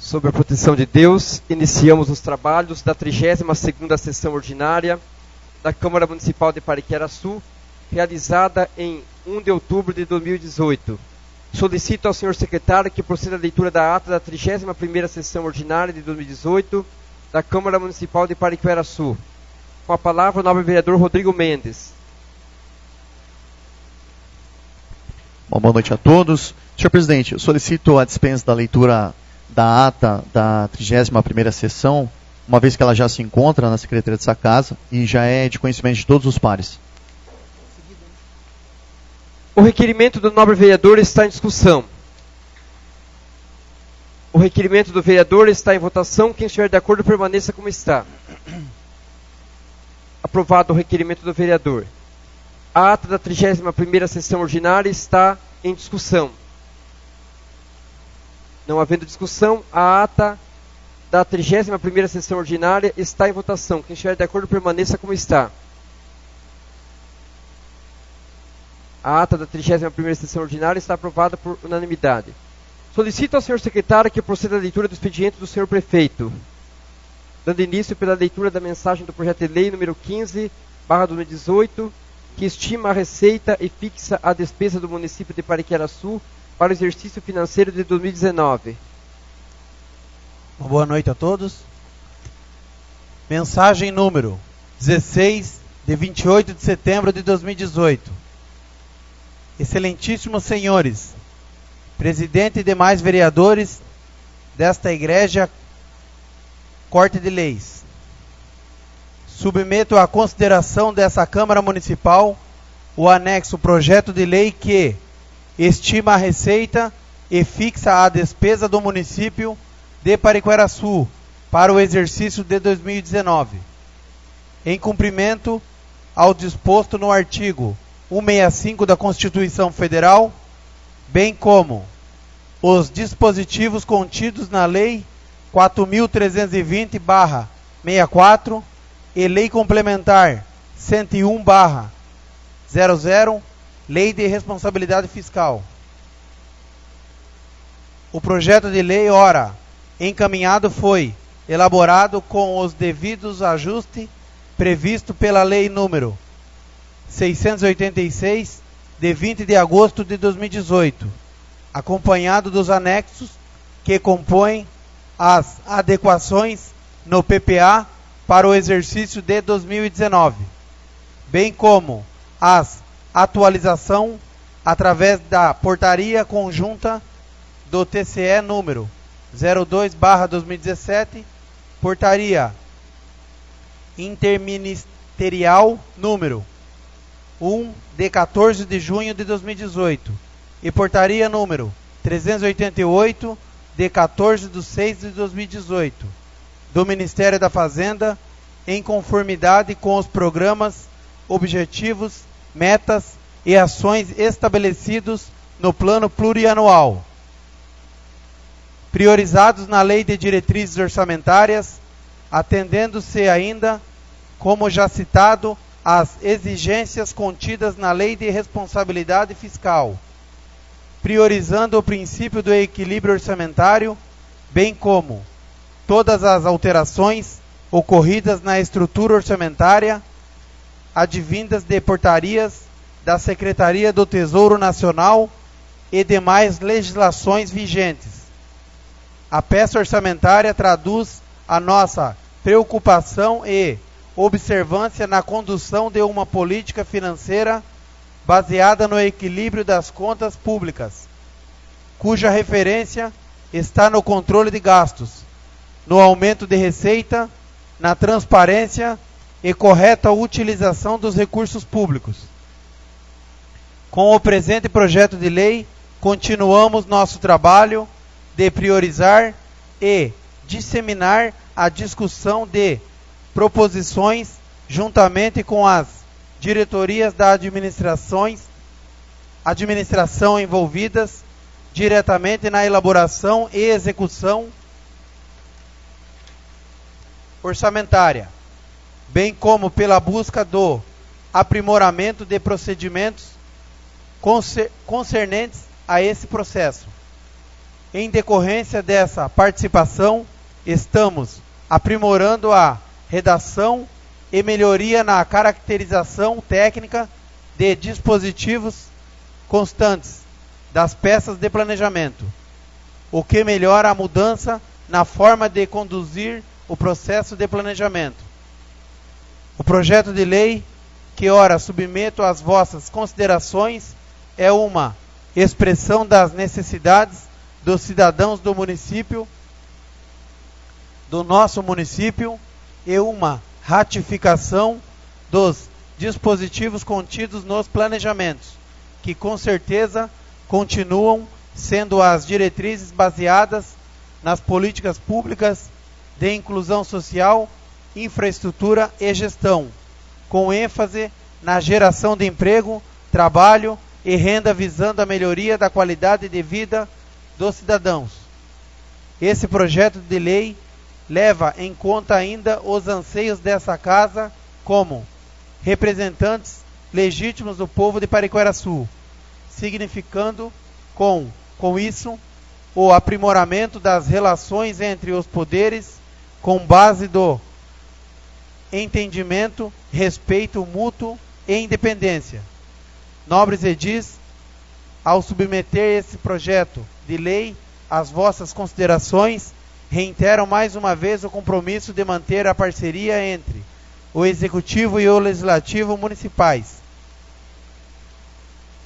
Sob a proteção de Deus, iniciamos os trabalhos da 32ª sessão ordinária da Câmara Municipal de Pariquera-Sul, realizada em 1 de outubro de 2018. Solicito ao senhor secretário que proceda a leitura da ata da 31ª sessão ordinária de 2018 da Câmara Municipal de Pariquera-Sul. Com a palavra o nobre vereador Rodrigo Mendes. Bom, boa noite a todos. Senhor presidente, eu solicito a dispensa da leitura da ata da 31ª sessão, uma vez que ela já se encontra na Secretaria dessa Casa e já é de conhecimento de todos os pares. O requerimento do nobre vereador está em discussão. O requerimento do vereador está em votação. Quem estiver de acordo, permaneça como está. Aprovado o requerimento do vereador. A ata da 31ª sessão ordinária está em discussão. Não havendo discussão, a ata da 31ª sessão ordinária está em votação. Quem estiver de acordo, permaneça como está. A ata da 31ª sessão ordinária está aprovada por unanimidade. Solicito ao senhor secretário que proceda à leitura do expediente do senhor prefeito. Dando início pela leitura da mensagem do projeto de lei número 15/2018, que estima a receita e fixa a despesa do município de Pariquera-Sul para o exercício financeiro de 2019. Uma boa noite a todos. Mensagem número 16, de 28 de setembro de 2018. Excelentíssimos senhores, presidente e demais vereadores desta Igreja Corte de Leis, submeto à consideração dessa Câmara Municipal o anexo projeto de lei que estima a receita e fixa a despesa do município de Pariquera-Sul para o exercício de 2019, em cumprimento ao disposto no artigo 165 da Constituição Federal, bem como os dispositivos contidos na Lei 4.320/64 e Lei Complementar 101/00, Lei de Responsabilidade Fiscal. O projeto de lei, ora, encaminhado foi elaborado com os devidos ajustes previsto pela Lei número 686, de 20 de agosto de 2018, acompanhado dos anexos que compõem as adequações no PPA para o exercício de 2019, bem como as atualização através da portaria conjunta do TCE número 02/2017, portaria interministerial número 1 de 14 de junho de 2018 e portaria número 388 de 14/6 de 2018 do Ministério da Fazenda, em conformidade com os programas, objetivos, metas e ações estabelecidos no plano plurianual, priorizados na Lei de Diretrizes Orçamentárias, atendendo-se ainda, como já citado, às exigências contidas na Lei de Responsabilidade Fiscal, priorizando o princípio do equilíbrio orçamentário, bem como todas as alterações ocorridas na estrutura orçamentária, advindas de portarias da Secretaria do Tesouro Nacional e demais legislações vigentes. A peça orçamentária traduz a nossa preocupação e observância na condução de uma política financeira baseada no equilíbrio das contas públicas, cuja referência está no controle de gastos, no aumento de receita, na transparência e correta utilização dos recursos públicos. Com o presente projeto de lei, continuamos nosso trabalho de priorizar e disseminar a discussão de proposições juntamente com as diretorias da administração envolvidas diretamente na elaboração e execução orçamentária, bem como pela busca do aprimoramento de procedimentos concernentes a esse processo. Em decorrência dessa participação, estamos aprimorando a redação e melhoria na caracterização técnica de dispositivos constantes das peças de planejamento, o que melhora a mudança na forma de conduzir o processo de planejamento. O projeto de lei que ora submeto às vossas considerações é uma expressão das necessidades dos cidadãos do município, do nosso município, e uma ratificação dos dispositivos contidos nos planejamentos, que com certeza continuam sendo as diretrizes baseadas nas políticas públicas de inclusão social, infraestrutura e gestão, com ênfase na geração de emprego, trabalho e renda, visando a melhoria da qualidade de vida dos cidadãos. Esse projeto de lei leva em conta ainda os anseios dessa casa como representantes legítimos do povo de Pariquera-Sul, significando com isso o aprimoramento das relações entre os poderes com base do entendimento, respeito mútuo e independência. Nobres edis, ao submeter esse projeto de lei às vossas considerações, reiteram mais uma vez o compromisso de manter a parceria entre o Executivo e o Legislativo municipais.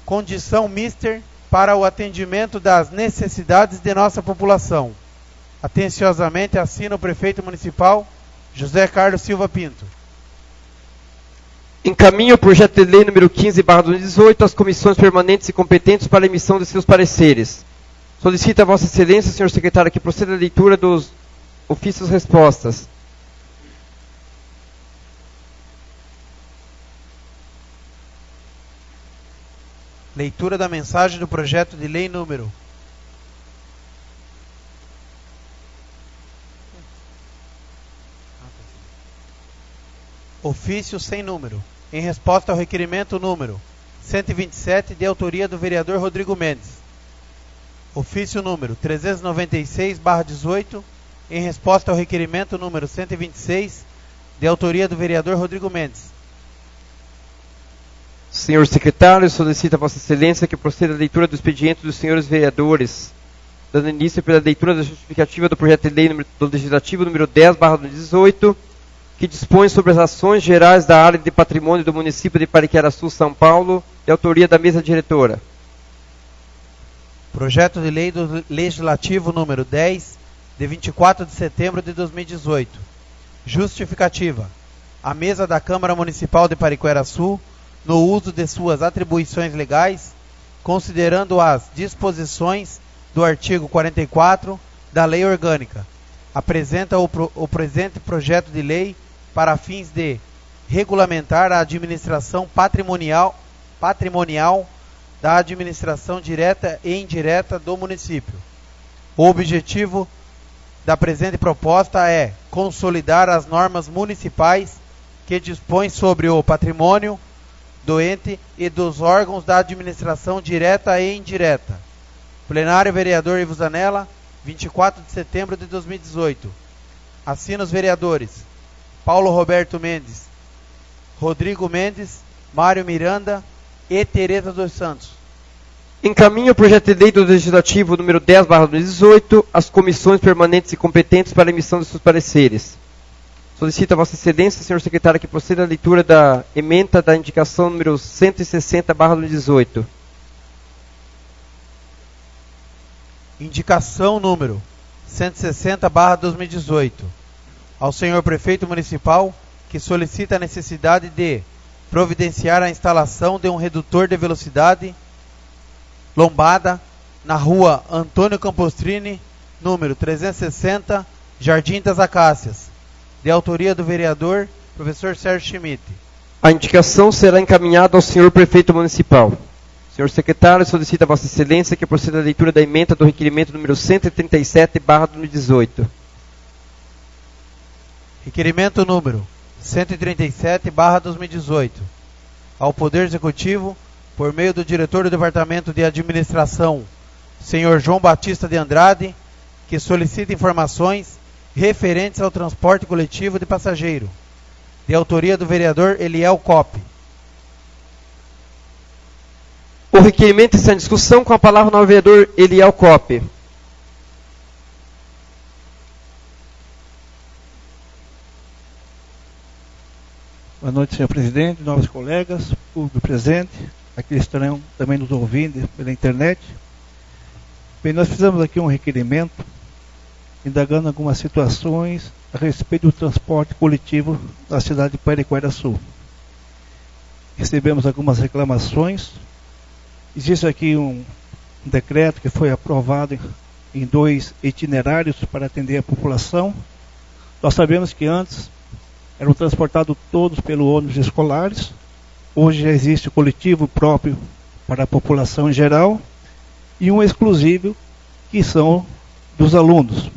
Condição mister para o atendimento das necessidades de nossa população. Atenciosamente assina o Prefeito Municipal, José Carlos Silva Pinto. Encaminho o projeto de lei número 15/2018 às comissões permanentes e competentes para a emissão de seus pareceres. Solicita a Vossa Excelência, senhor secretário, que proceda a leitura dos ofícios respostas. Leitura da mensagem do projeto de lei número. Ofício sem número. Em resposta ao requerimento número 127, de autoria do vereador Rodrigo Mendes. Ofício número 396/18, em resposta ao requerimento número 126, de autoria do vereador Rodrigo Mendes. Senhor secretário, solicita a Vossa Excelência que proceda a leitura do expediente dos senhores vereadores, dando início pela leitura da justificativa do projeto de lei do Legislativo número 10/2018, que dispõe sobre as ações gerais da área de patrimônio do município de Pariquera-Sul, São Paulo, de autoria da mesa diretora. Projeto de lei do Legislativo número 10, de 24 de setembro de 2018. Justificativa. A mesa da Câmara Municipal de Pariquera-Sul, no uso de suas atribuições legais, considerando as disposições do artigo 44 da Lei Orgânica, apresenta o presente projeto de lei para fins de regulamentar a administração patrimonial da administração direta e indireta do município. O objetivo da presente proposta é consolidar as normas municipais que dispõem sobre o patrimônio do ente e dos órgãos da administração direta e indireta. Plenário vereador Ivo Zanella, 24 de setembro de 2018. Assina os vereadores Paulo Roberto Mendes, Rodrigo Mendes, Mário Miranda e Tereza dos Santos. Encaminho o projeto de lei do Legislativo número 10/2018 às comissões permanentes e competentes para a emissão de seus pareceres. Solicito a Vossa Excelência, senhor secretário, que proceda à leitura da ementa da indicação número 160/2018. Indicação número 160/2018. Ao senhor Prefeito Municipal, que solicita a necessidade de providenciar a instalação de um redutor de velocidade lombada na rua Antônio Campostrini, número 360, Jardim das Acácias, de autoria do vereador professor Sérgio Schmidt. A indicação será encaminhada ao senhor Prefeito Municipal. Senhor secretário, solicita a Vossa Excelência que proceda à leitura da ementa do requerimento número 137/2018. Requerimento número 137/2018. Ao Poder Executivo, por meio do diretor do Departamento de Administração senhor João Batista de Andrade, que solicita informações referentes ao transporte coletivo de passageiro, de autoria do vereador Eliel Coppe. O requerimento está em discussão. Com a palavra o vereador Eliel Coppe. Boa noite, senhor presidente, novos colegas, público presente, aqueles que estarão também nos ouvindo pela internet. Bem, nós fizemos aqui um requerimento, indagando algumas situações a respeito do transporte coletivo da cidade de Pariquera-Sul. Recebemos algumas reclamações. Existe aqui um decreto que foi aprovado em 2 itinerários para atender a população. Nós sabemos que antes eram transportados todos pelo ônibus escolares. Hoje já existe o coletivo próprio para a população em geral e um exclusivo que são dos alunos.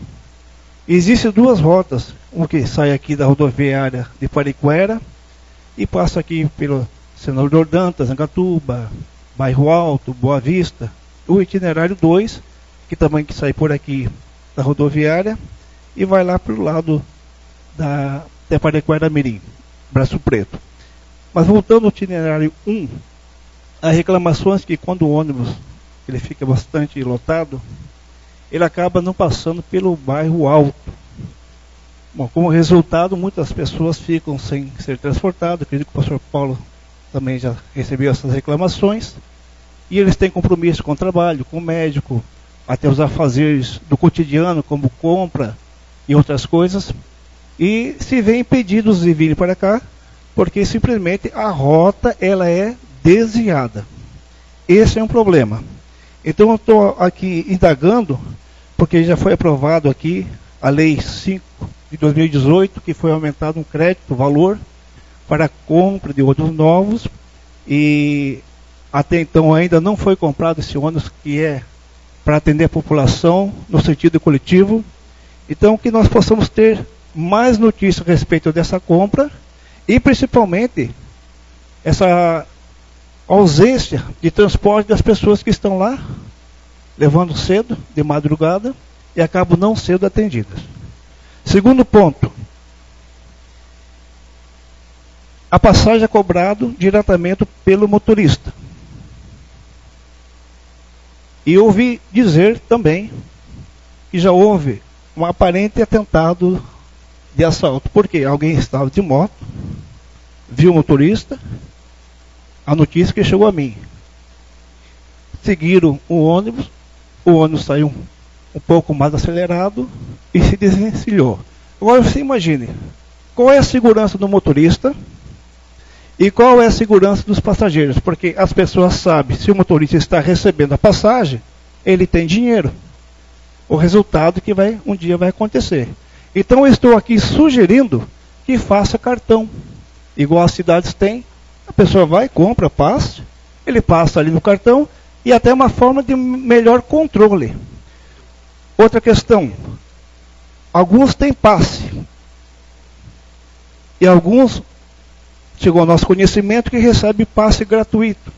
Existem 2 rotas, uma que sai aqui da rodoviária de Pariquera e passa aqui pelo Senador Dantas, Angatuba, Bairro Alto, Boa Vista. O itinerário 2, que também sai por aqui da rodoviária e vai lá para o lado da Pariquera Mirim, Braço Preto. Mas voltando ao itinerário 1, há reclamações que quando o ônibus ele fica bastante lotado, ele acaba não passando pelo Bairro Alto. Bom, como resultado, muitas pessoas ficam sem ser transportadas. Acredito que o pastor Paulo também já recebeu essas reclamações. E eles têm compromisso com o trabalho, com o médico, até os afazeres do cotidiano, como compra e outras coisas. E se vê impedidos de virem para cá, porque simplesmente a rota ela é desviada. Esse é um problema. Então eu estou aqui indagando, porque já foi aprovado aqui a Lei 5 de 2018, que foi aumentado um crédito, o valor, para a compra de ônibus novos, e até então ainda não foi comprado esse ônibus que é para atender a população no sentido coletivo. Então que nós possamos ter mais notícias a respeito dessa compra e principalmente essa ausência de transporte das pessoas que estão lá, levando cedo, de madrugada, e acabam não sendo atendidas. Segundo ponto, a passagem é cobrada diretamente pelo motorista. E ouvi dizer também que já houve um aparente atentado de assalto, porque alguém estava de moto, viu o motorista, a notícia que chegou a mim. Seguiram o ônibus saiu um pouco mais acelerado e se desvencilhou. Agora você imagine, qual é a segurança do motorista e qual é a segurança dos passageiros? Porque as pessoas sabem, se o motorista está recebendo a passagem, ele tem dinheiro. O resultado que um dia vai acontecer. Então eu estou aqui sugerindo que faça cartão, igual as cidades têm. A pessoa vai, compra, passa, ele passa ali no cartão e até uma forma de melhor controle. Outra questão, alguns têm passe e alguns chegou ao nosso conhecimento que recebe passe gratuito.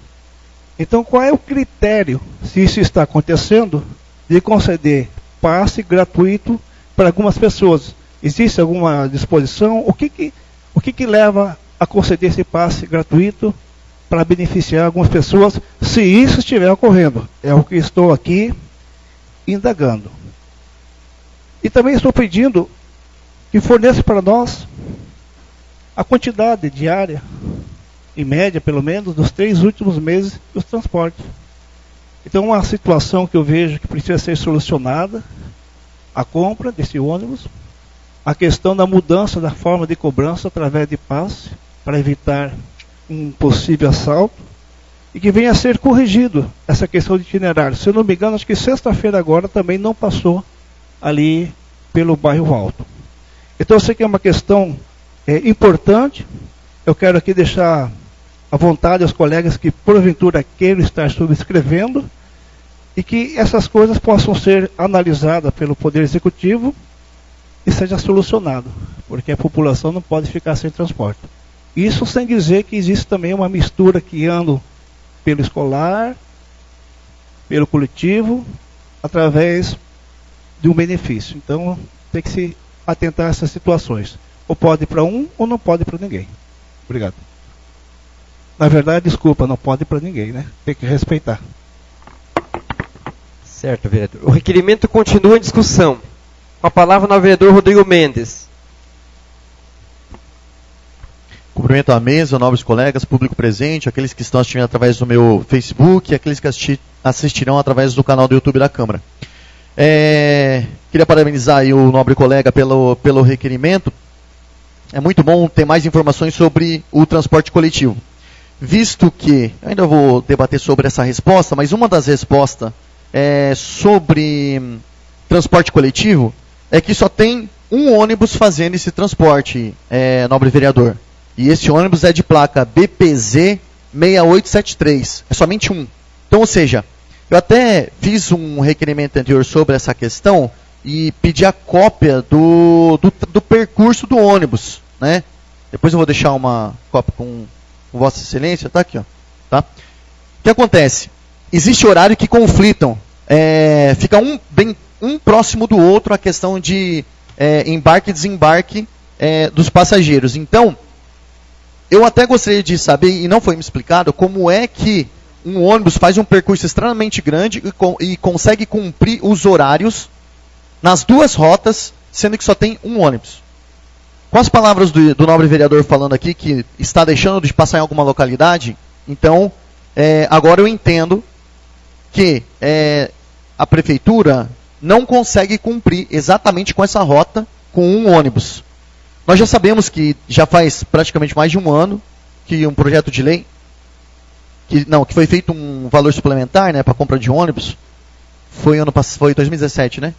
Então qual é o critério, se isso está acontecendo, de conceder passe gratuito para algumas pessoas? Existe alguma disposição? O que leva a conceder esse passe gratuito para beneficiar algumas pessoas, se isso estiver ocorrendo? É o que estou aqui indagando. E também estou pedindo que forneça para nós a quantidade diária, em média pelo menos, dos 3 últimos meses dos transportes. Então uma situação que eu vejo que precisa ser solucionada, a compra desse ônibus, a questão da mudança da forma de cobrança através de passe, para evitar um possível assalto, e que venha a ser corrigido essa questão de itinerário. Se eu não me engano, acho que sexta-feira agora também não passou ali pelo Bairro Alto. Então eu sei que é uma questão importante. Eu quero aqui deixar à vontade aos colegas que porventura queiram estar subscrevendo, e que essas coisas possam ser analisadas pelo Poder Executivo e seja solucionado, porque a população não pode ficar sem transporte. Isso sem dizer que existe também uma mistura que anda pelo escolar, pelo coletivo através de um benefício. Então, tem que se atentar a essas situações. Ou pode para um, ou não pode para ninguém. Obrigado. Na verdade, desculpa, não pode para ninguém, né? Tem que respeitar. Certo, vereador. O requerimento continua em discussão. Com a palavra no vereador Rodrigo Mendes. Cumprimento a mesa, nobres colegas, público presente, aqueles que estão assistindo através do meu Facebook e aqueles que assistirão através do canal do YouTube da Câmara. Queria parabenizar aí o nobre colega pelo requerimento. É muito bom ter mais informações sobre o transporte coletivo. Visto que, eu ainda vou debater sobre essa resposta, mas uma das respostas sobre transporte coletivo é que só tem um ônibus fazendo esse transporte, nobre vereador. E esse ônibus é de placa BPZ 6873. É somente um. Então, ou seja, eu até fiz um requerimento anterior sobre essa questão e pedi a cópia do percurso do ônibus, né? Depois eu vou deixar uma cópia com Vossa Excelência, tá aqui, ó. Tá? O que acontece? Existe horário que conflitam. Fica um próximo do outro a questão de embarque e desembarque dos passageiros. Então, eu até gostaria de saber, e não foi me explicado, como é que um ônibus faz um percurso extremamente grande e consegue cumprir os horários nas duas rotas, sendo que só tem um ônibus. Com as palavras do nobre vereador falando aqui, que está deixando de passar em alguma localidade, então, agora eu entendo que a prefeitura não consegue cumprir exatamente com essa rota com um ônibus. Nós já sabemos que já faz praticamente mais de um ano que um projeto de lei, que foi feito um valor suplementar, né, para compra de ônibus, foi 2017, né?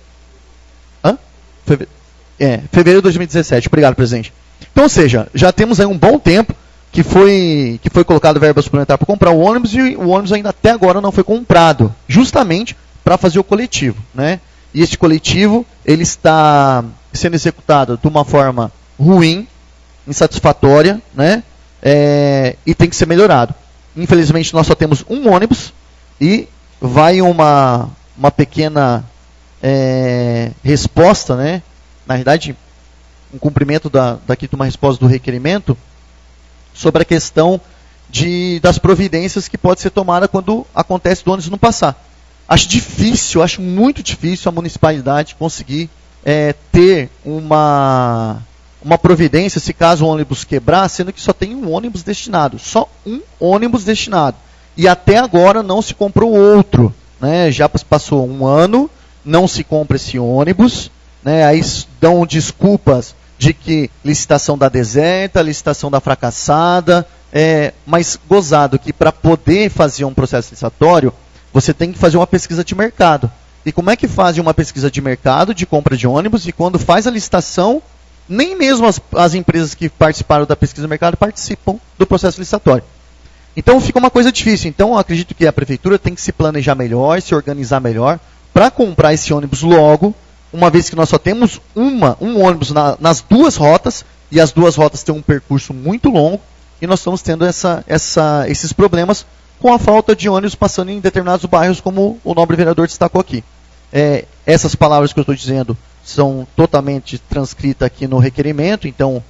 Fevereiro de 2017, obrigado, presidente. Então, ou seja, já temos aí um bom tempo que foi colocado verba suplementar para comprar o ônibus e o ônibus ainda até agora não foi comprado, justamente para fazer o coletivo, né? E este coletivo, ele está sendo executado de uma forma ruim, insatisfatória, né? E tem que ser melhorado. Infelizmente, nós só temos um ônibus e vai uma pequena resposta, né? Na verdade, um cumprimento daqui de uma resposta do requerimento sobre a questão das providências que pode ser tomada quando acontece do ônibus não passar. Acho muito difícil a municipalidade conseguir ter uma providência se caso o ônibus quebrar, sendo que só tem um ônibus destinado. Só um ônibus destinado. E até agora não se comprou outro. Né? Já passou um ano, não se compra esse ônibus. Né? Aí dão desculpas de que licitação da deserta, licitação da fracassada. Mas gozado que para poder fazer um processo licitatório, você tem que fazer uma pesquisa de mercado. E como é que faz uma pesquisa de mercado, de compra de ônibus, e quando faz a licitação, nem mesmo as empresas que participaram da pesquisa de mercado participam do processo licitatório. Então fica uma coisa difícil. Então eu acredito que a prefeitura tem que se planejar melhor, se organizar melhor, para comprar esse ônibus logo, uma vez que nós só temos um ônibus nas duas rotas, e as duas rotas têm um percurso muito longo, e nós estamos tendo esses problemas com a falta de ônibus passando em determinados bairros, como o nobre vereador destacou aqui. Essas palavras que eu estou dizendo são totalmente transcritas aqui no requerimento, então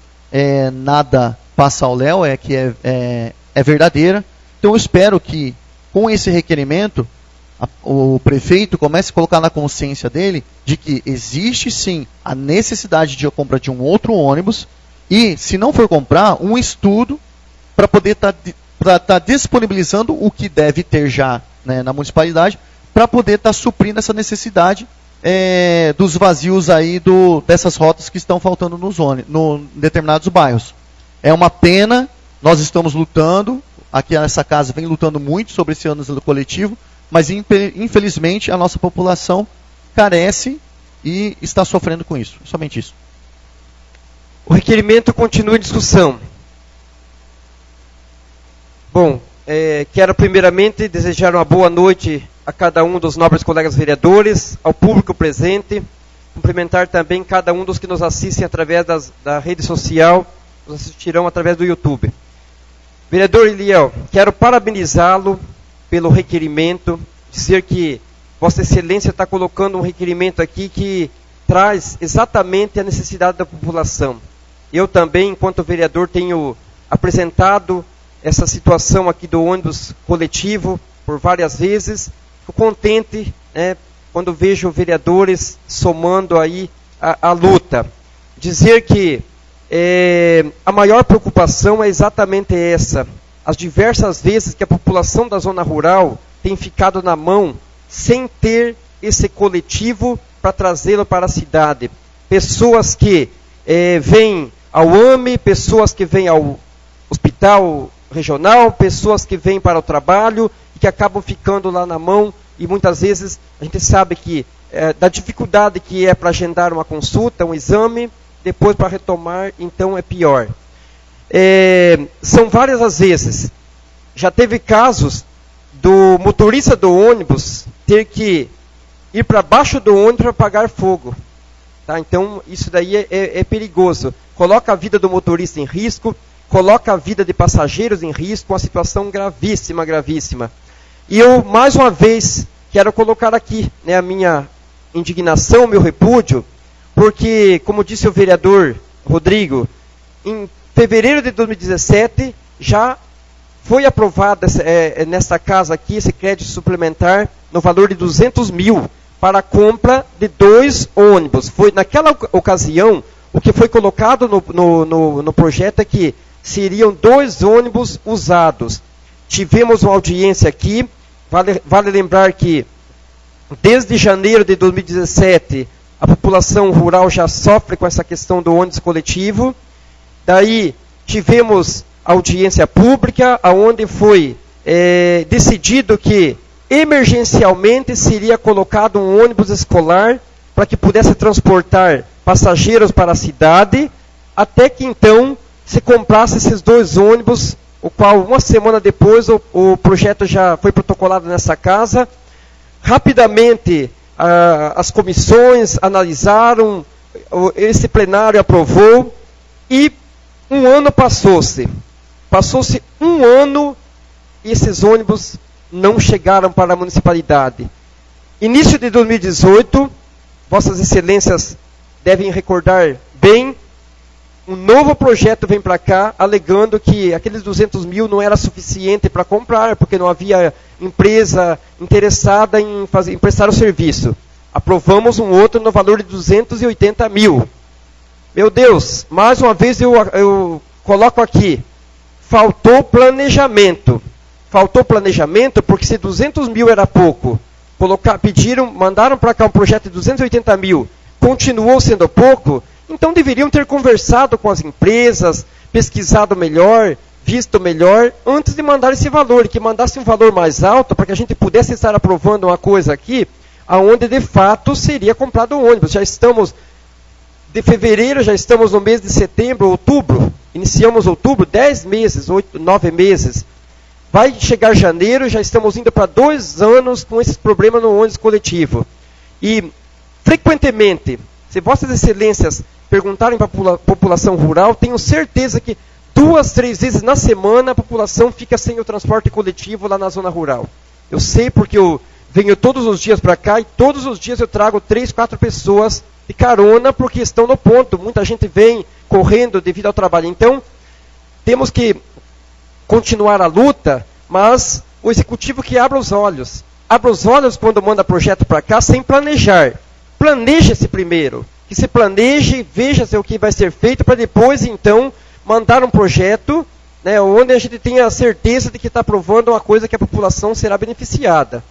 nada passa ao léu, é verdadeira. Então eu espero que com esse requerimento o prefeito comece a colocar na consciência dele de que existe sim a necessidade de compra de um outro ônibus e, se não for comprar, um estudo para poder estar disponibilizando o que deve ter já, né, na municipalidade, para poder estar suprindo essa necessidade dos vazios aí dessas rotas que estão faltando em determinados bairros. É uma pena, nós estamos lutando, aqui nessa casa vem lutando muito sobre esse ônibus coletivo, mas infelizmente a nossa população carece e está sofrendo com isso, somente isso. O requerimento continua em discussão. Bom, quero primeiramente desejar uma boa noite a cada um dos nobres colegas vereadores, ao público presente, cumprimentar também cada um dos que nos assistem através da rede social, nos assistirão através do YouTube. Vereador Eliel, quero parabenizá-lo pelo requerimento, dizer que Vossa Excelência está colocando um requerimento aqui que traz exatamente a necessidade da população. Eu também, enquanto vereador, tenho apresentado essa situação aqui do ônibus coletivo por várias vezes. Fico contente, né, quando vejo vereadores somando aí a luta. Dizer que a maior preocupação é exatamente essa. As diversas vezes que a população da zona rural tem ficado na mão sem ter esse coletivo para trazê-lo para a cidade. Pessoas que vêm ao AME, pessoas que vêm ao hospital regional, pessoas que vêm para o trabalho e que acabam ficando lá na mão, e muitas vezes a gente sabe que da dificuldade que é para agendar uma consulta, um exame, depois para retomar, então é pior. São várias as vezes. Já teve casos do motorista do ônibus ter que ir para baixo do ônibus para apagar fogo. Tá? Então, isso daí é perigoso. Coloca a vida do motorista em risco, coloca a vida de passageiros em risco, uma situação gravíssima, gravíssima. E eu, mais uma vez, quero colocar aqui, né, a minha indignação, meu repúdio, porque, como disse o vereador Rodrigo, em fevereiro de 2017, já foi aprovado nesta casa aqui, esse crédito suplementar, no valor de 200 mil, para a compra de 2 ônibus. Foi, naquela ocasião, o que foi colocado no projeto é que seriam 2 ônibus usados. Tivemos uma audiência aqui, vale lembrar que, desde janeiro de 2017, a população rural já sofre com essa questão do ônibus coletivo. Daí tivemos audiência pública, onde foi decidido que emergencialmente seria colocado um ônibus escolar para que pudesse transportar passageiros para a cidade, até que então se comprasse esses 2 ônibus, o qual uma semana depois o projeto já foi protocolado nessa casa. Rapidamente as comissões analisaram, esse plenário aprovou, e um ano passou-se. Passou-se um ano e esses ônibus não chegaram para a municipalidade. Início de 2018, Vossas Excelências devem recordar bem, um novo projeto vem para cá, alegando que aqueles 200 mil não era suficiente para comprar, porque não havia empresa interessada em prestar o serviço. Aprovamos um outro no valor de 280 mil. Meu Deus, mais uma vez eu coloco aqui, faltou planejamento. Faltou planejamento, porque se 200 mil era pouco, mandaram para cá um projeto de 280 mil, continuou sendo pouco, então deveriam ter conversado com as empresas, pesquisado melhor, visto melhor, antes de mandar esse valor, e que mandasse um valor mais alto, para que a gente pudesse estar aprovando uma coisa aqui, aonde de fato seria comprado um ônibus. Já estamos de fevereiro, já estamos no mês de setembro, outubro, iniciamos outubro, 10 meses, 8, 9 meses. Vai chegar janeiro, já estamos indo para 2 anos com esses problemas no ônibus coletivo. E, frequentemente, se Vossas Excelências perguntarem para a população rural, tenho certeza que 2, 3 vezes na semana a população fica sem o transporte coletivo lá na zona rural. Eu sei porque eu venho todos os dias para cá e todos os dias eu trago 3, 4 pessoas de carona porque estão no ponto. Muita gente vem correndo devido ao trabalho. Então, temos que continuar a luta, mas o executivo que abra os olhos. Abra os olhos quando manda projeto para cá sem planejar. Planeje-se primeiro. Que se planeje, veja-se o que vai ser feito para depois, então, mandar um projeto, né, onde a gente tenha a certeza de que está aprovando uma coisa que a população será beneficiada.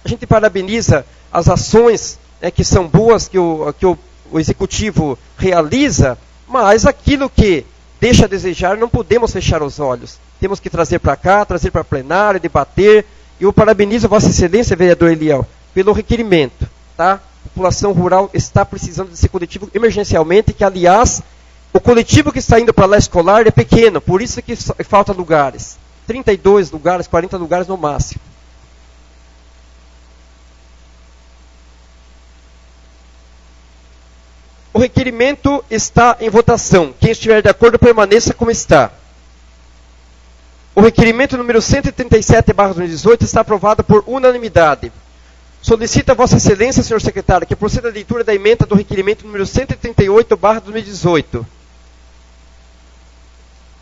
A gente parabeniza as ações, né, que são boas, que o executivo realiza, mas aquilo que deixa a desejar, não podemos fechar os olhos. Temos que trazer para cá, trazer para plenário, debater. E eu parabenizo Vossa Excelência, vereador Eliel, pelo requerimento. Tá? A população rural está precisando desse coletivo emergencialmente, que, aliás, o coletivo que está indo para lá escolar é pequeno, por isso que falta lugares. 32 lugares, 40 lugares no máximo. O requerimento está em votação. Quem estiver de acordo, permaneça como está. O requerimento número 137/2018 está aprovado por unanimidade. Solicita Vossa Excelência, senhor secretário, que proceda a leitura da emenda do requerimento número 138/2018.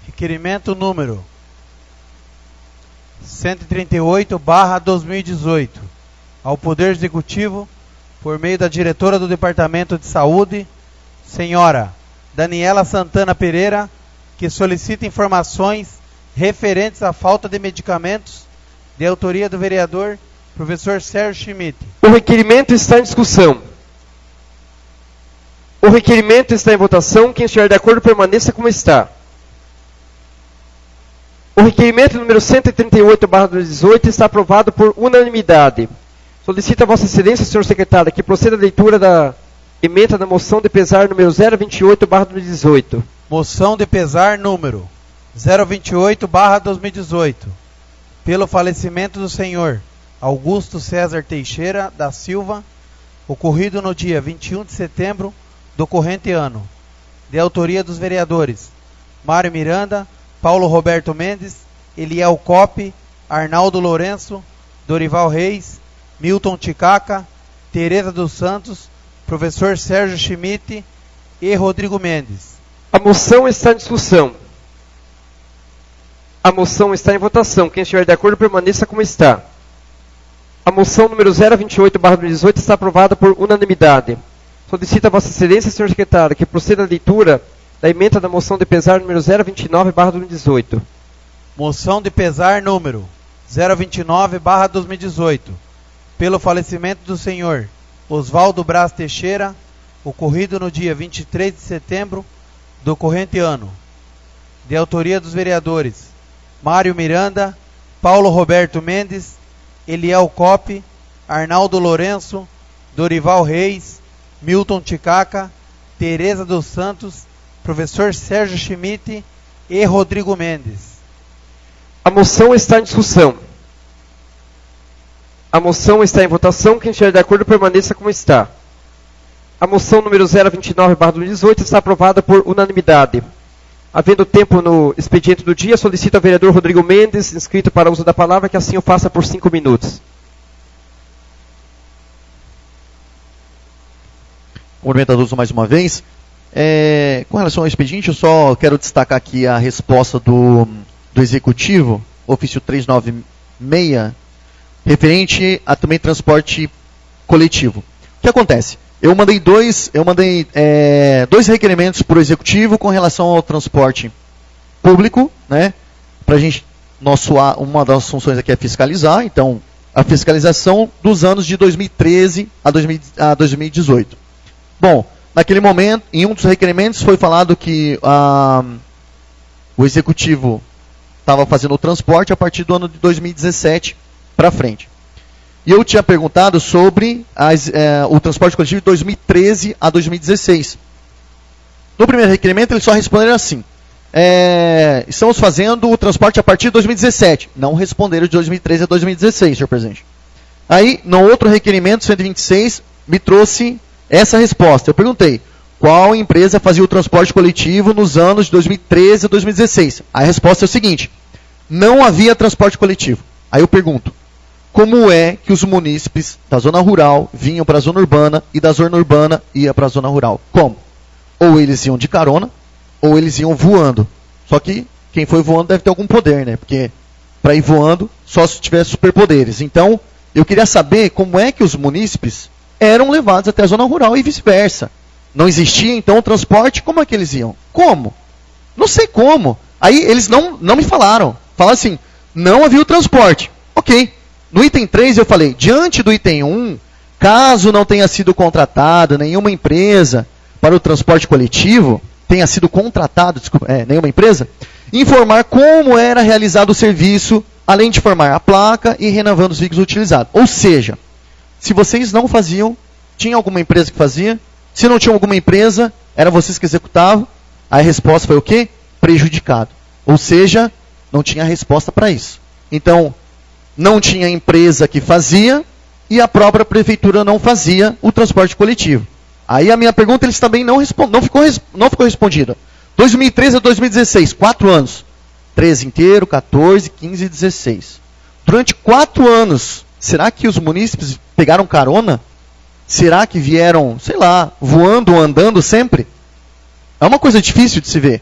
Requerimento número 138/2018. Ao Poder Executivo, por meio da diretora do Departamento de Saúde, senhora Daniela Santana Pereira, que solicita informações referentes à falta de medicamentos, de autoria do vereador professor Sérgio Schmidt. O requerimento está em discussão. O requerimento está em votação. Quem estiver de acordo, permaneça como está. O requerimento número 138/2018 está aprovado por unanimidade. Solicita Vossa Excelência, senhor secretário, que proceda a leitura da emenda da moção de pesar número 028/2018. Moção de pesar número 028/2018. Pelo falecimento do senhor Augusto César Teixeira da Silva, ocorrido no dia 21 de setembro do corrente ano. De autoria dos vereadores Mário Miranda, Paulo Roberto Mendes, Eliel Coppe, Arnaldo Lourenço, Dorival Reis, Milton Ticaca, Tereza dos Santos, professor Sérgio Schmidt e Rodrigo Mendes. A moção está em discussão. A moção está em votação. Quem estiver de acordo, permaneça como está. A moção número 028/2018 está aprovada por unanimidade. Solicita a Vossa Excelência, senhor secretário, que proceda a leitura da emenda da moção de pesar número 029/2018. Moção de pesar número 029/2018. Pelo falecimento do senhor Oswaldo Braz Teixeira, ocorrido no dia 23 de setembro do corrente ano. De autoria dos vereadores Mário Miranda, Paulo Roberto Mendes, Eliel Coppe, Arnaldo Lourenço, Dorival Reis, Milton Ticaca, Tereza dos Santos, professor Sérgio Schmidt e Rodrigo Mendes. A moção está em discussão. A moção está em votação. Quem estiver de acordo, permaneça como está. A moção número 029/2018 está aprovada por unanimidade. Havendo tempo no expediente do dia, solicito ao vereador Rodrigo Mendes, inscrito para uso da palavra, que assim o faça por 5 minutos. Cumprimento a todos mais uma vez. Com relação ao expediente, eu só quero destacar aqui a resposta do Executivo, ofício 396, referente a também transporte coletivo. O que acontece? Eu mandei dois requerimentos para o Executivo com relação ao transporte público, né? Pra gente, uma das funções aqui é fiscalizar, então a fiscalização dos anos de 2013 a 2018. Bom, naquele momento, em um dos requerimentos foi falado que o Executivo estava fazendo o transporte a partir do ano de 2017 para frente. E eu tinha perguntado sobre o transporte coletivo de 2013 a 2016. No primeiro requerimento, eles só responderam assim: estamos fazendo o transporte a partir de 2017. Não responderam de 2013 a 2016, senhor presidente. Aí, no outro requerimento, 126, me trouxe essa resposta. Eu perguntei: qual empresa fazia o transporte coletivo nos anos de 2013 a 2016? A resposta é o seguinte: não havia transporte coletivo. Aí eu pergunto: como é que os munícipes da zona rural vinham para a zona urbana e da zona urbana ia para a zona rural? Como? Ou eles iam de carona, ou eles iam voando. Só que quem foi voando deve ter algum poder, né? Porque para ir voando, só se tivesse superpoderes. Então, eu queria saber como é que os munícipes eram levados até a zona rural e vice-versa. Não existia, então, o transporte, como é que eles iam? Como? Não sei como. Aí eles não me falaram. Falaram assim: não havia o transporte. Ok. No item 3 eu falei: diante do item 1, caso não tenha sido contratado nenhuma empresa para o transporte coletivo, tenha sido contratado, nenhuma empresa, informar como era realizado o serviço, além de formar a placa e renovando os veículos utilizados. Ou seja, se vocês não faziam, tinha alguma empresa que fazia? Se não tinha alguma empresa, era vocês que executavam? A resposta foi o quê? Prejudicado. Ou seja, não tinha resposta para isso. Então, não tinha empresa que fazia e a própria prefeitura não fazia o transporte coletivo. Aí a minha pergunta, eles também não ficou respondida. 2013 a 2016, 4 anos. 13 inteiro, 14, 15 e 16. Durante 4 anos, Será que os munícipes pegaram carona? Será que vieram, sei lá, voando ou andando sempre? É uma coisa difícil de se ver,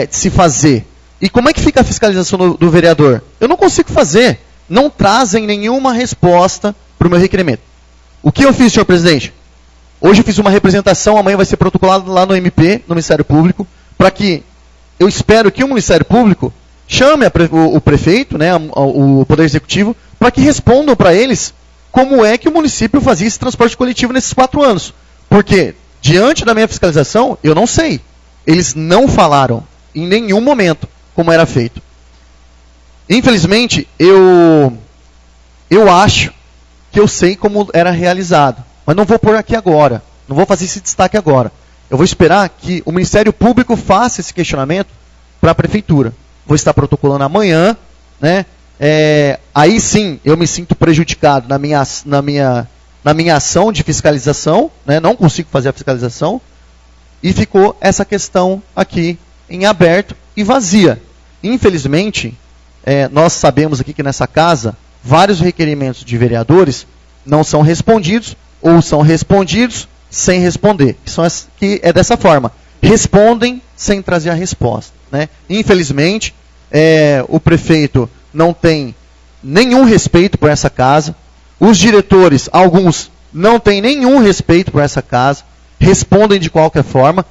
de se fazer. E como é que fica a fiscalização do vereador? Eu não consigo fazer. Não trazem nenhuma resposta para o meu requerimento. O que eu fiz, senhor presidente? Hoje eu fiz uma representação, amanhã vai ser protocolado lá no MP, no Ministério Público, para que eu espero que o Ministério Público chame o prefeito, né, o Poder Executivo, para que respondam para eles como é que o município fazia esse transporte coletivo nesses 4 anos. Porque, diante da minha fiscalização, eu não sei. Eles não falaram em nenhum momento como era feito. Infelizmente, eu acho que eu sei como era realizado. Mas não vou pôr aqui agora. Não vou fazer esse destaque agora. Eu vou esperar que o Ministério Público faça esse questionamento para a Prefeitura. Vou estar protocolando amanhã, né? Aí sim eu me sinto prejudicado na minha ação de fiscalização, né? Não consigo fazer a fiscalização, e ficou essa questão aqui em aberto e vazia. Infelizmente, nós sabemos aqui que nessa casa, vários requerimentos de vereadores não são respondidos, ou são respondidos sem responder. Que é dessa forma, respondem sem trazer a resposta, né? Infelizmente, o prefeito não tem nenhum respeito por essa casa, os diretores, alguns, não têm nenhum respeito por essa casa, respondem de qualquer forma,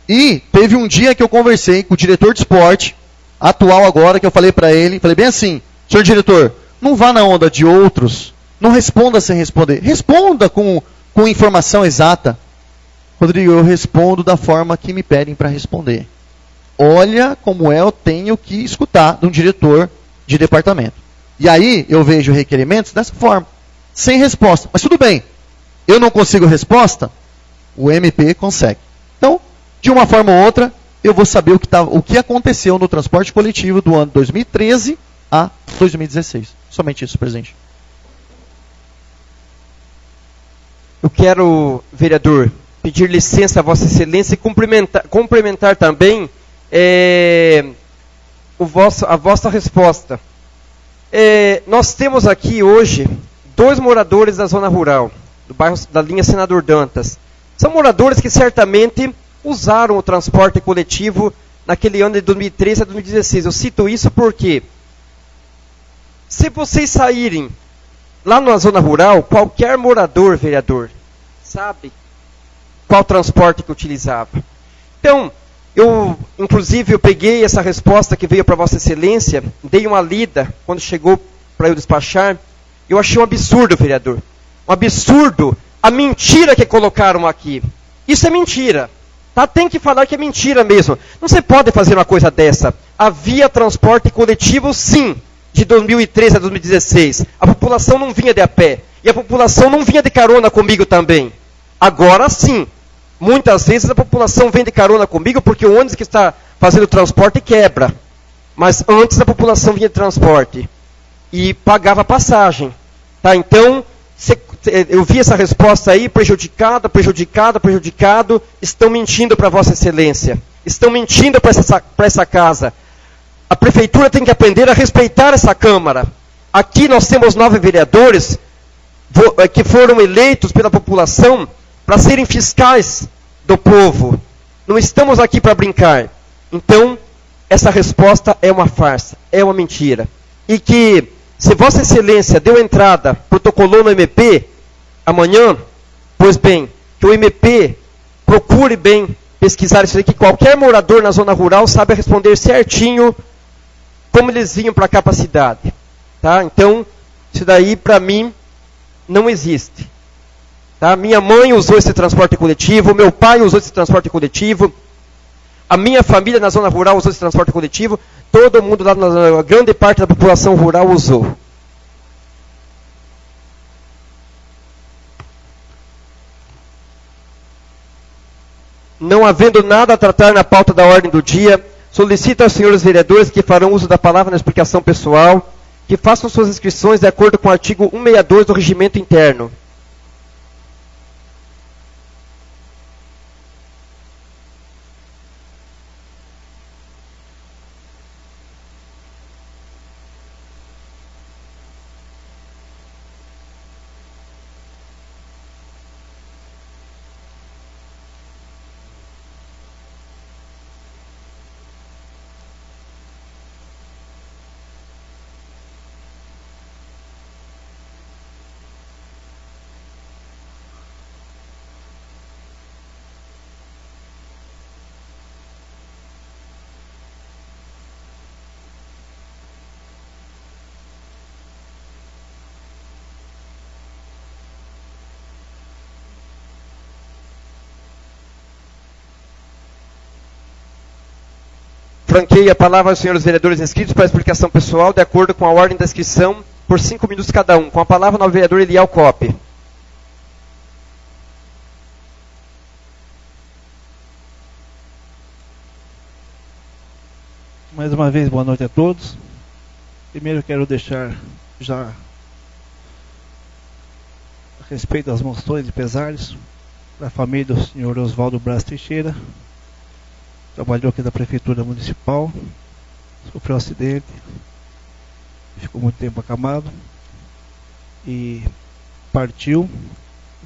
e teve um dia que eu conversei com o diretor de esporte, atual agora, que eu falei para ele, falei bem assim, senhor diretor, não vá na onda de outros, não responda sem responder, responda com informação exata. Rodrigo, eu respondo da forma que me pedem para responder. Olha como eu tenho que escutar de um diretor de departamento. E aí eu vejo requerimentos dessa forma, sem resposta. Mas tudo bem, eu não consigo resposta, o MP consegue. Então, de uma forma ou outra, eu vou saber o que aconteceu no transporte coletivo do ano 2013 a 2016. Somente isso, presidente. Eu quero, vereador, pedir licença a Vossa Excelência e complementar também a vossa resposta. Nós temos aqui hoje 2 moradores da zona rural, do bairro da linha Senador Dantas. São moradores que certamente usaram o transporte coletivo naquele ano de 2013 a 2016. Eu cito isso porque, se vocês saírem lá na zona rural, qualquer morador, vereador, sabe qual transporte que utilizava. Então, inclusive, eu peguei essa resposta que veio para Vossa Excelência, dei uma lida quando chegou para eu despachar. Eu achei um absurdo, vereador. Um absurdo a mentira que colocaram aqui. Isso é mentira. Tá? Tem que falar que é mentira mesmo. Não se pode fazer uma coisa dessa. Havia transporte coletivo, sim, de 2013 a 2016. A população não vinha de a pé. E a população não vinha de carona comigo também. Agora sim. Muitas vezes a população vem de carona comigo porque o ônibus que está fazendo o transporte quebra. Mas antes a população vinha de transporte. E pagava passagem. Tá? Então, eu vi essa resposta aí, prejudicado. Estão mentindo para Vossa Excelência. Estão mentindo para essa casa. A Prefeitura tem que aprender a respeitar essa Câmara. Aqui nós temos 9 vereadores que foram eleitos pela população para serem fiscais do povo. Não estamos aqui para brincar. Então, essa resposta é uma farsa, é uma mentira. E que, se Vossa Excelência deu entrada, protocolou no MP, amanhã, pois bem, que o MP procure bem pesquisar isso aí, que qualquer morador na zona rural sabe responder certinho como eles vinham para cá para a cidade. Tá? Então, isso daí, para mim, não existe. Tá? Minha mãe usou esse transporte coletivo, meu pai usou esse transporte coletivo, a minha família na zona rural usou esse transporte coletivo, todo mundo lá, na grande parte da população rural usou. Não havendo nada a tratar na pauta da ordem do dia, solicito aos senhores vereadores que farão uso da palavra na explicação pessoal, que façam suas inscrições de acordo com o artigo 162 do Regimento Interno. Franqueio a palavra aos senhores vereadores inscritos para explicação pessoal, de acordo com a ordem da inscrição, por 5 minutos cada um. Com a palavra, o novo vereador Eliel Coppe. Mais uma vez, boa noite a todos. Primeiro eu quero deixar já a respeito das moções e pesares para a família do senhor Oswaldo Braz Teixeira. Trabalhou aqui na Prefeitura Municipal, sofreu um acidente, ficou muito tempo acamado e partiu.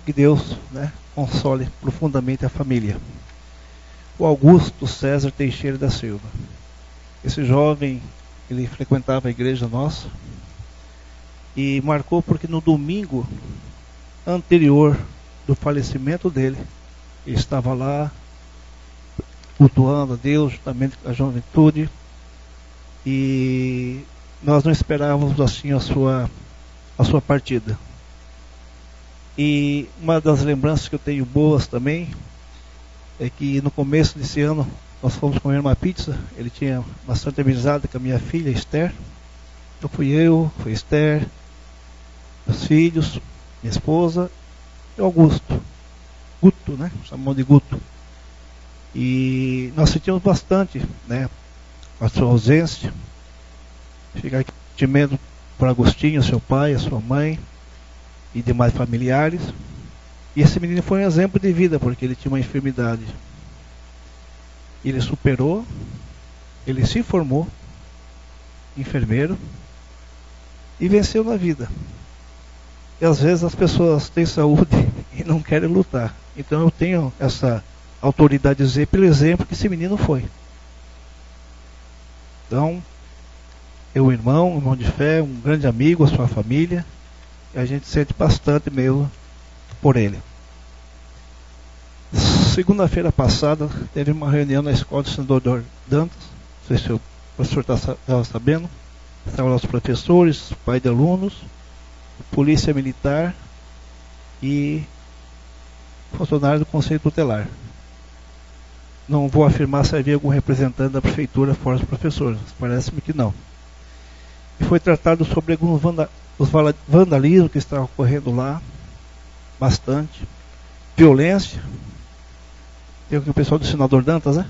Que Deus, né, console profundamente a família. O Augusto César Teixeira da Silva. Esse jovem, ele frequentava a igreja nossa e marcou porque no domingo anterior do falecimento dele, ele estava lá cultuando a Deus, juntamente com a juventude, e nós não esperávamos assim a sua partida. E uma das lembranças que eu tenho boas também é que no começo desse ano nós fomos comer uma pizza. Ele tinha bastante amizade com a minha filha Esther. Então foi Esther, meus filhos, minha esposa e Augusto, Guto, né? Chamamos de Guto. E nós sentimos bastante, né, a sua ausência. Ficar aqui temendo por Agostinho, seu pai, a sua mãe e demais familiares. E esse menino foi um exemplo de vida, porque ele tinha uma enfermidade. Ele superou, ele se formou enfermeiro e venceu na vida. E às vezes as pessoas têm saúde e não querem lutar. Então eu tenho essa autoridade de dizer pelo exemplo que esse menino foi. Então, um irmão de fé, um grande amigo, a sua família, e a gente sente bastante mesmo por ele. Segunda-feira passada teve uma reunião na escola do senador Dantas. Não sei se o professor estava sabendo. Estavam lá os professores, pai de alunos, polícia militar e funcionário do Conselho Tutelar. Não vou afirmar se havia algum representante da prefeitura fora os professores, parece-me que não. E foi tratado sobre alguns vandalismos que estavam ocorrendo lá, bastante, violência. Tem aqui o pessoal do senador Dantas, né?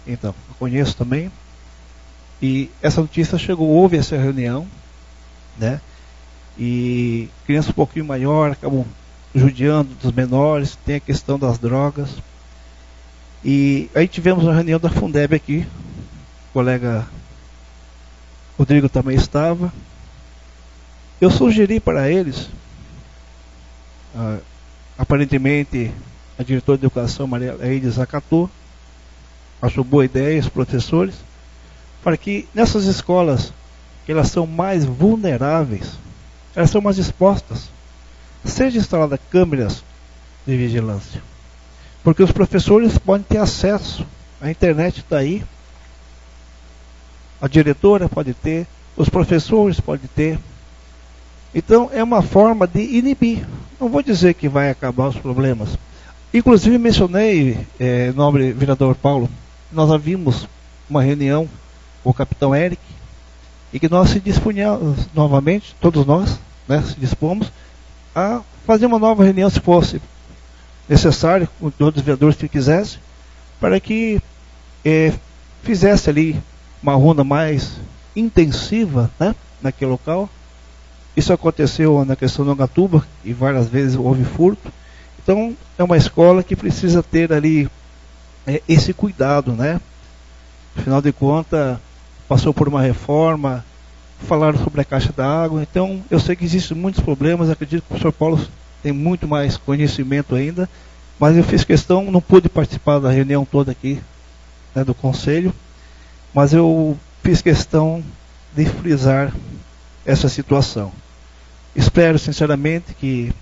Então, eu conheço também. E essa notícia chegou, houve essa reunião, né? E crianças um pouquinho maior acabam judiando dos menores, tem a questão das drogas. E aí tivemos uma reunião da Fundeb aqui, o colega Rodrigo também estava. Eu sugeri para eles, aparentemente a diretora de educação, Maria Eides, acatou, achou boa ideia, os professores, para que nessas escolas, que elas são mais vulneráveis, elas são mais expostas, seja instalada câmeras de vigilância. Porque os professores podem ter acesso, a internet está aí, a diretora pode ter, os professores podem ter. Então é uma forma de inibir. Não vou dizer que vai acabar os problemas. Inclusive mencionei, nobre vereador Paulo, nós havíamos uma reunião com o capitão Eric, e que nós se dispunhamos novamente, todos nós, né, se dispomos a fazer uma nova reunião se fosse necessário, com todos os vereadores que quisessem, para que fizesse ali uma ronda mais intensiva, né, naquele local. Isso aconteceu na questão do Angatuba, e várias vezes houve furto. Então é uma escola que precisa ter ali esse cuidado, né? Afinal de contas, passou por uma reforma, falaram sobre a caixa d'água. Então eu sei que existem muitos problemas, acredito que o professor Paulo tem muito mais conhecimento ainda, mas eu fiz questão, não pude participar da reunião toda aqui, né, do conselho, mas eu fiz questão de frisar essa situação. Espero sinceramente que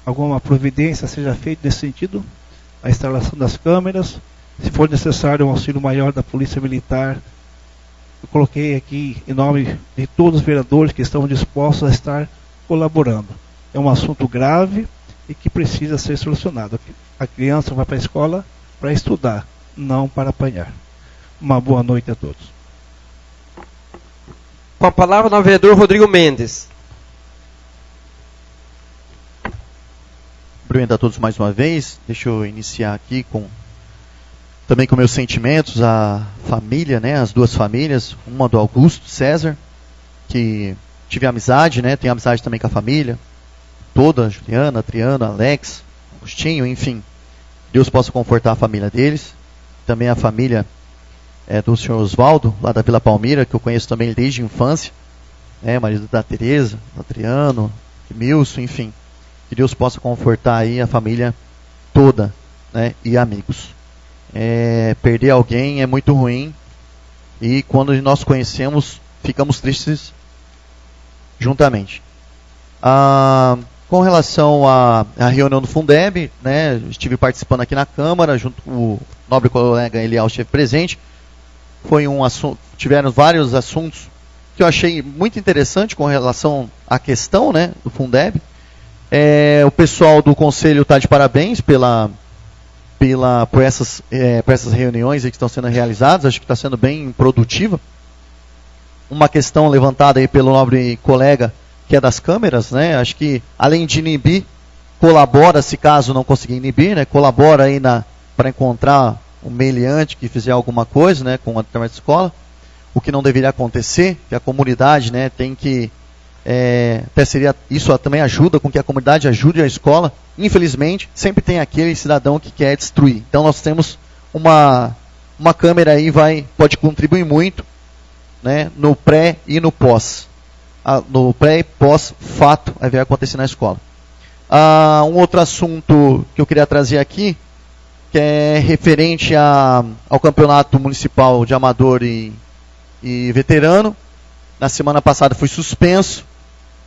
alguma providência seja feita nesse sentido, a instalação das câmeras, se for necessário um auxílio maior da Polícia Militar. Eu coloquei aqui em nome de todos os vereadores que estão dispostos a estar colaborando. É um assunto grave e que precisa ser solucionado. A criança vai para a escola para estudar, não para apanhar. Uma boa noite a todos. Com a palavra o vereador Rodrigo Mendes. Cumprimento a todos mais uma vez. Deixa eu iniciar aqui também com meus sentimentos, a família, né, as duas famílias, uma do Augusto César, que tive amizade, né, tenho amizade também com a família toda, Juliana, Adriana, Alex, Agostinho, enfim. Deus possa confortar a família deles. Também a família do senhor Oswaldo, lá da Vila Palmira, que eu conheço também desde a infância, né, marido da Tereza, Adriano, Milson, enfim. Que Deus possa confortar aí a família toda, né, e amigos. Perder alguém é muito ruim, e quando nós conhecemos, ficamos tristes juntamente. Com relação à reunião do Fundeb, né, estive participando aqui na Câmara, junto com o nobre colega Eliel esteve presente. Foi um assunto, tiveram vários assuntos que eu achei muito interessante com relação à questão, né, do Fundeb. O pessoal do Conselho está de parabéns por essas reuniões que estão sendo realizadas. Acho que está sendo bem produtiva. Uma questão levantada aí pelo nobre colega, que é das câmeras, né? Acho que, além de inibir, colabora, se caso não conseguir inibir, né? Colabora aí para encontrar um meliante que fizer alguma coisa, né, com a determinada escola, o que não deveria acontecer, que a comunidade, né, tem que, isso também ajuda com que a comunidade ajude a escola. Infelizmente, sempre tem aquele cidadão que quer destruir. Então nós temos uma câmera aí, pode contribuir muito, né, no pré e no pós. No pré e pós-fato vai acontecer na escola. Um outro assunto que eu queria trazer aqui, que é referente ao campeonato municipal de amador e veterano. Na semana passada foi suspenso,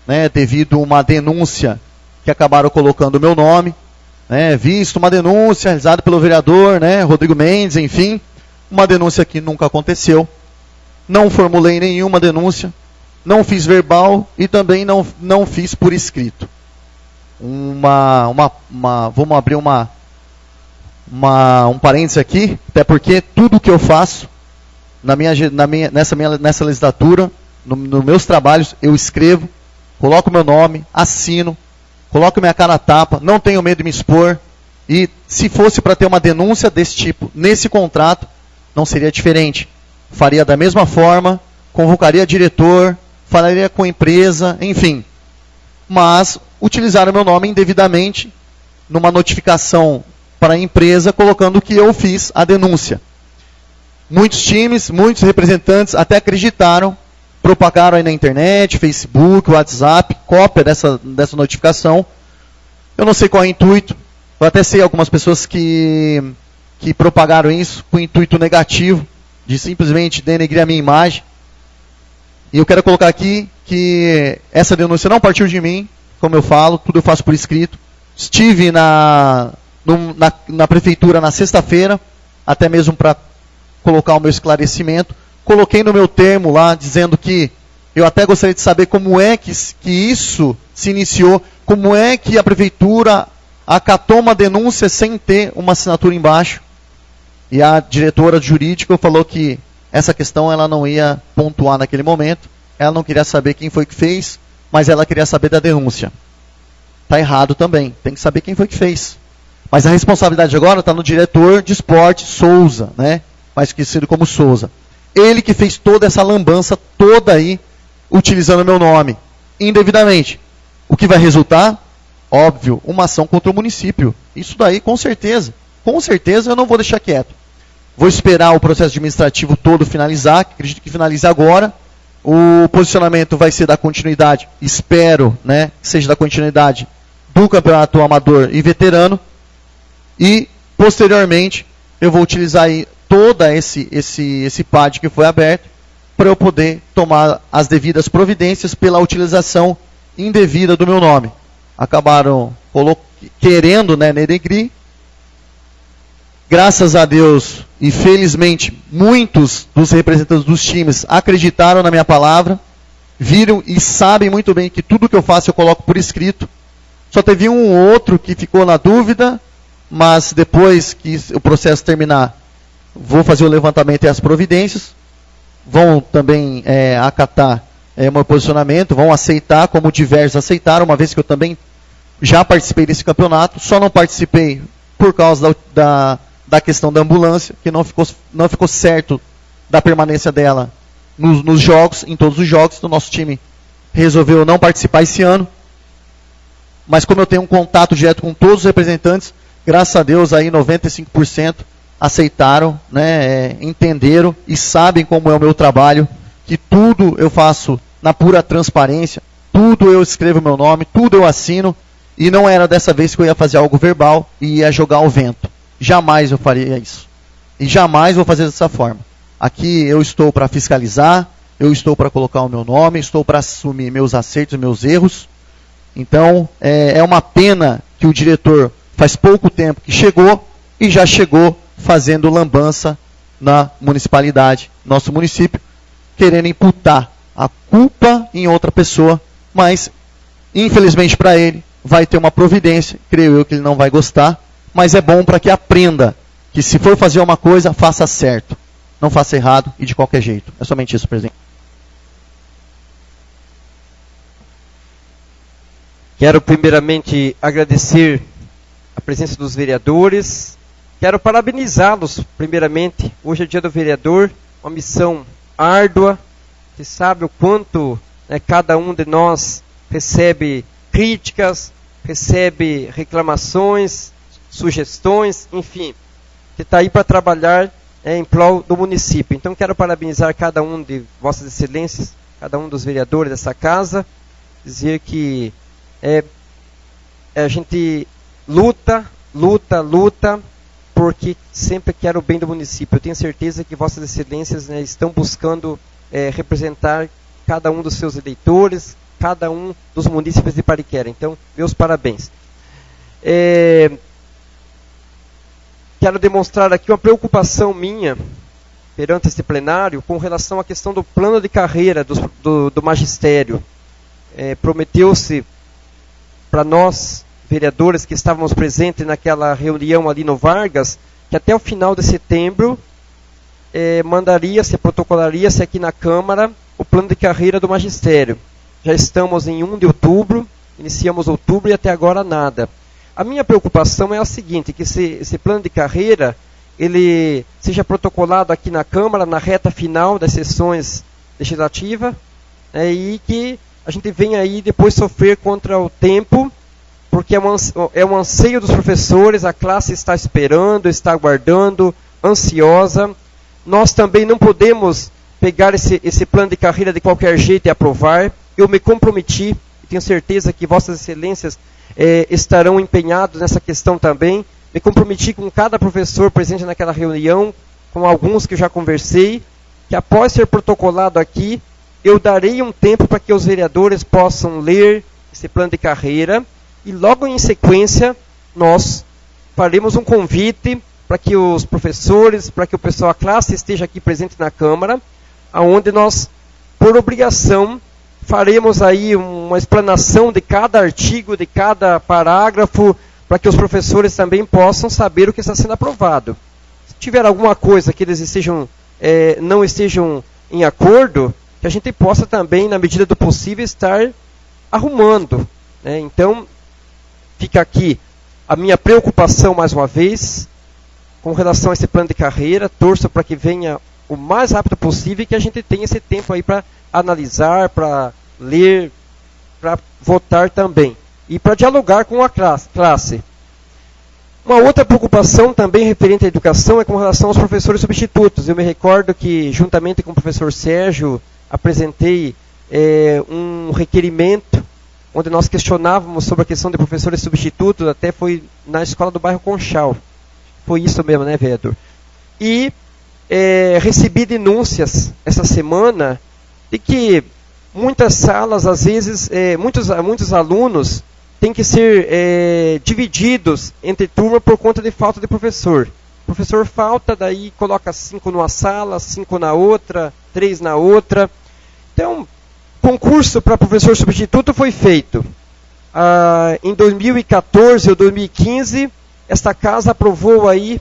né, devido a uma denúncia que acabaram colocando o meu nome, né, visto uma denúncia realizada pelo vereador, né, Rodrigo Mendes, enfim, uma denúncia que nunca aconteceu. Não formulei nenhuma denúncia, não fiz verbal e também não fiz por escrito. Vamos abrir um parênteses aqui, até porque tudo que eu faço nessa legislatura, nos meus trabalhos, eu escrevo, coloco meu nome, assino, coloco minha cara a tapa, não tenho medo de me expor, e se fosse para ter uma denúncia desse tipo nesse contrato, não seria diferente. Faria da mesma forma, convocaria diretor, falaria com a empresa, enfim. Mas utilizaram meu nome indevidamente numa notificação para a empresa, colocando que eu fiz a denúncia. Muitos times, muitos representantes até acreditaram, propagaram aí na internet, Facebook, WhatsApp, cópia dessa notificação. Eu não sei qual é o intuito. Eu até sei algumas pessoas que propagaram isso com intuito negativo, de simplesmente denegrir a minha imagem. E eu quero colocar aqui que essa denúncia não partiu de mim, como eu falo, tudo eu faço por escrito. Estive na prefeitura na sexta-feira, até mesmo para colocar o meu esclarecimento. Coloquei no meu termo lá, dizendo que eu até gostaria de saber como é que isso se iniciou, como é que a prefeitura acatou uma denúncia sem ter uma assinatura embaixo. E a diretora jurídica falou que essa questão ela não ia pontuar naquele momento, ela não queria saber quem foi que fez, mas ela queria saber da denúncia. Está errado também, tem que saber quem foi que fez. Mas a responsabilidade agora está no diretor de esporte, Souza, né? Mais conhecido como Souza. Ele que fez toda essa lambança toda aí, utilizando o meu nome, indevidamente. O que vai resultar? Óbvio, uma ação contra o município. Isso daí, com certeza eu não vou deixar quieto. Vou esperar o processo administrativo todo finalizar, acredito que finalize agora. O posicionamento vai ser da continuidade, espero, né, que seja da continuidade do campeonato amador e veterano. E, posteriormente, eu vou utilizar aí todo esse PAD que foi aberto para eu poder tomar as devidas providências pela utilização indevida do meu nome. Acabaram querendo, né, denegrir. Graças a Deus e felizmente, muitos dos representantes dos times acreditaram na minha palavra, viram e sabem muito bem que tudo que eu faço eu coloco por escrito. Só teve um ou outro que ficou na dúvida, mas depois que o processo terminar, vou fazer o levantamento e as providências, vão também acatar meu posicionamento, vão aceitar, como diversos aceitaram, uma vez que eu também já participei desse campeonato, só não participei por causa da questão da ambulância, que não ficou certo da permanência dela nos jogos, em todos os jogos. Então, nosso time resolveu não participar esse ano. Mas como eu tenho um contato direto com todos os representantes, graças a Deus, aí 95% aceitaram, né, entenderam e sabem como é o meu trabalho, que tudo eu faço na pura transparência, tudo eu escrevo meu nome, tudo eu assino, e não era dessa vez que eu ia fazer algo verbal e ia jogar ao vento. Jamais eu faria isso. E jamais vou fazer dessa forma. Aqui eu estou para fiscalizar, eu estou para colocar o meu nome, estou para assumir meus acertos e meus erros. Então, é uma pena que o diretor faz pouco tempo que chegou e já chegou fazendo lambança na municipalidade, nosso município, querendo imputar a culpa em outra pessoa, mas, infelizmente para ele, vai ter uma providência, creio eu que ele não vai gostar, mas é bom para que aprenda que se for fazer uma coisa, faça certo, não faça errado e de qualquer jeito. É somente isso, presidente. Quero primeiramente agradecer a presença dos vereadores. Quero parabenizá-los primeiramente. Hoje é dia do vereador, uma missão árdua. Você sabe o quanto cada um de nós recebe críticas, recebe reclamações, sugestões, enfim. Você está aí para trabalhar em prol do município. Então quero parabenizar cada um de vossas excelências, cada um dos vereadores dessa casa, dizer que a gente luta, porque sempre quer o bem do município. Eu tenho certeza que vossas excelências estão buscando representar cada um dos seus eleitores, cada um dos munícipes de Pariquera. Então, meus parabéns. Quero demonstrar aqui uma preocupação minha perante este plenário com relação à questão do plano de carreira do magistério. Prometeu-se para nós, vereadores que estávamos presentes naquela reunião ali no Vargas, que até o final de setembro mandaria-se, protocolaria-se aqui na Câmara o plano de carreira do magistério. Já estamos em 1 de outubro, iniciamos outubro e até agora nada. A minha preocupação é a seguinte, que esse plano de carreira, ele seja protocolado aqui na Câmara, na reta final das sessões legislativas, e que a gente venha aí depois sofrer contra o tempo, porque é um anseio dos professores, a classe está esperando, está aguardando, ansiosa. Nós também não podemos pegar esse plano de carreira de qualquer jeito e aprovar. Eu me comprometi, e tenho certeza que vossas excelências estarão empenhados nessa questão também. Me comprometi com cada professor presente naquela reunião, com alguns que eu já conversei, que após ser protocolado aqui, eu darei um tempo para que os vereadores possam ler esse plano de carreira e logo em sequência nós faremos um convite para que os professores, para que o pessoal, a classe esteja aqui presente na Câmara, aonde nós, por obrigação, faremos aí uma explanação de cada artigo, de cada parágrafo, para que os professores também possam saber o que está sendo aprovado. Se tiver alguma coisa que eles não estejam em acordo, que a gente possa também, na medida do possível, estar arrumando. Então, fica aqui a minha preocupação, mais uma vez, com relação a esse plano de carreira. Torço para que venha o mais rápido possível e que a gente tenha esse tempo aí para analisar, para ler, para votar também. E para dialogar com a classe. Uma outra preocupação também referente à educação é com relação aos professores substitutos. Eu me recordo que, juntamente com o professor Sérgio, apresentei um requerimento onde nós questionávamos sobre a questão de professores substitutos, até foi na escola do bairro Conchal. Foi isso mesmo, né, vereador? E recebi denúncias essa semana de que muitas salas, às vezes, muitos alunos têm que ser divididos entre turma por conta de falta de professor. O professor falta, daí coloca 5 numa sala, 5 na outra, 3 na outra. Então, concurso para professor substituto foi feito. Em 2014 ou 2015, esta casa aprovou aí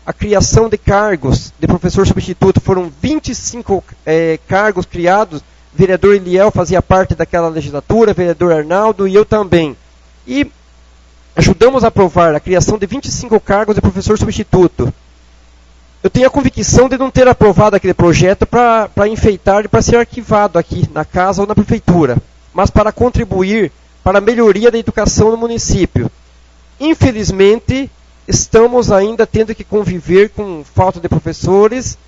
a criação de cargos de professor substituto. Foram 25 cargos criados. O vereador Eliel fazia parte daquela legislatura, o vereador Arnaldo e eu também. E ajudamos a aprovar a criação de 25 cargos de professor substituto. Eu tenho a convicção de não ter aprovado aquele projeto para enfeitar e para ser arquivado aqui na casa ou na prefeitura, mas para contribuir para a melhoria da educação no município. Infelizmente, estamos ainda tendo que conviver com falta de professores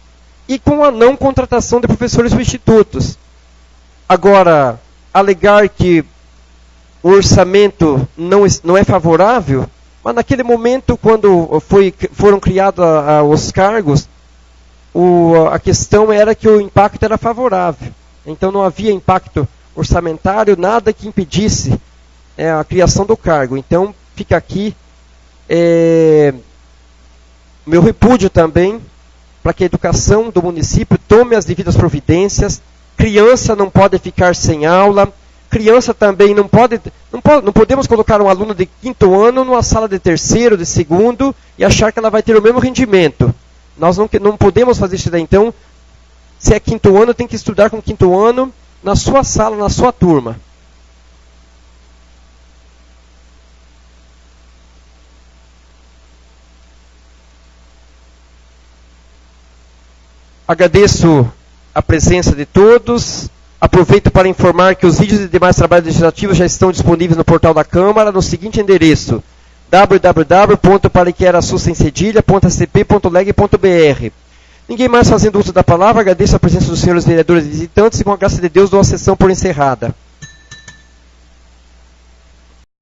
e com a não contratação de professores substitutos. Agora, alegar que o orçamento não é favorável, mas naquele momento, quando foram criados os cargos, a questão era que o impacto era favorável. Então não havia impacto orçamentário, nada que impedisse a criação do cargo. Então fica aqui meu repúdio também para que a educação do município tome as devidas providências. Criança não pode ficar sem aula. Criança também não podemos colocar um aluno de 5º ano numa sala de 3º, de 2º e achar que ela vai ter o mesmo rendimento. Nós não podemos fazer isso daí. Então, se é 5º ano, tem que estudar com 5º ano na sua sala, na sua turma. Agradeço a presença de todos. Aproveito para informar que os vídeos e demais trabalhos legislativos já estão disponíveis no portal da Câmara no seguinte endereço: www.pariqueraçucemcedilha.scp.leg.br. Ninguém mais fazendo uso da palavra, agradeço a presença dos senhores vereadores visitantes e com a graça de Deus dou a sessão por encerrada.